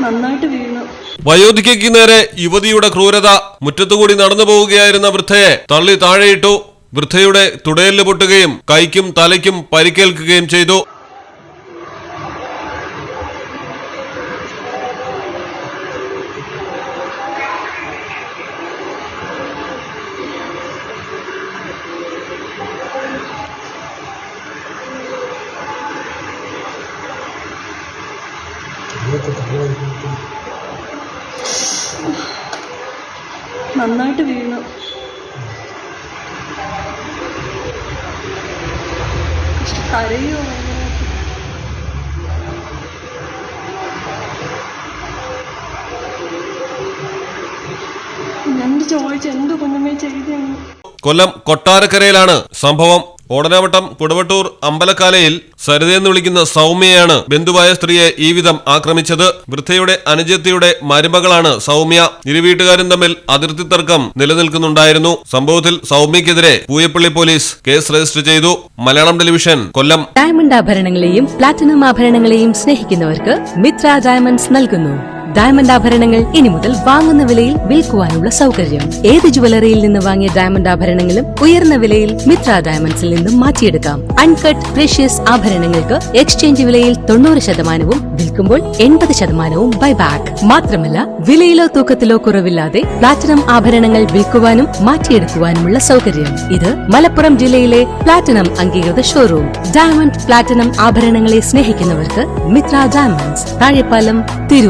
നന്നായിട്ട് വീണു. വയോധികയ്ക്ക് നേരെ യുവതിയുടെ ക്രൂരത. മുറ്റത്തുകൂടി നടന്നു പോവുകയായിരുന്ന വൃദ്ധയെ തള്ളി താഴെയിട്ടു. വൃദ്ധയുടെ തുടയെല്ല് പൊട്ടുകയും കൈക്കും തലയ്ക്കും പരിക്കേൽക്കുകയും ചെയ്തു. നന്നായിട്ട് വീണു. കരയോ? ഞാൻ ചോദിച്ചു എന്ത് കുഞ്ഞമ്മേ ചെയ്തെന്ന്. കൊല്ലം കൊട്ടാരക്കരയിലാണ് സംഭവം. ഓടനാവട്ടം കുടവട്ടൂർ അമ്പലക്കാലയിൽ സരിതയെന്ന് വിളിക്കുന്ന സൗമ്യയാണ് ബന്ധുവായ സ്ത്രീയെ ഈ വിധം ആക്രമിച്ചത്. വൃദ്ധയുടെ അനുജത്തിയുടെ മരുമകളാണ് സൗമ്യ. ഇരു വീട്ടുകാരും തമ്മിൽ അതിർത്തി തർക്കം നിലനിൽക്കുന്നുണ്ടായിരുന്നു. സംഭവത്തിൽ സൗമ്യക്കെതിരെ പൂയപ്പള്ളി പോലീസ് കേസ് രജിസ്റ്റർ ചെയ്തു. മലയാളം ടെലിവിഷൻ, കൊല്ലം. ഡയമണ്ട് ആഭരണങ്ങളെയും പ്ലാറ്റിനം ആഭരണങ്ങളെയും സ്നേഹിക്കുന്നവർക്ക് മിത്ര ഡയമണ്ട്സ് നൽകുന്നു ഡയമണ്ട് ആഭരണങ്ങൾ ഇനി മുതൽ വാങ്ങുന്ന വിലയിൽ വിൽക്കുവാനുള്ള സൗകര്യം. ഏത് ജുവലറിയിൽ നിന്ന് വാങ്ങിയ ഡയമണ്ട് ആഭരണങ്ങളും ഉയർന്ന വിലയിൽ മിത്ര ഡയമണ്ട്സിൽ നിന്നും മാറ്റിയെടുക്കാം. അൺകട്ട് പ്രഷ്യസ് ആഭരണങ്ങൾക്ക് എക്സ്ചേഞ്ച് വിലയിൽ 90%, വിൽക്കുമ്പോൾ 80% ബൈബാക്ക്. മാത്രമല്ല വിലയിലോ തൂക്കത്തിലോ കുറവില്ലാതെ പ്ലാറ്റിനം ആഭരണങ്ങൾ വിൽക്കുവാനും മാറ്റിയെടുക്കുവാനുമുള്ള സൗകര്യം. ഇത് മലപ്പുറം ജില്ലയിലെ പ്ലാറ്റിനം അംഗീകൃത ഷോറൂം. ഡയമണ്ട് പ്ലാറ്റിനം ആഭരണങ്ങളെ സ്നേഹിക്കുന്നവർക്ക് മിത്ര ഡയമണ്ട്സ്, താഴെപ്പാലം, തിരൂർ.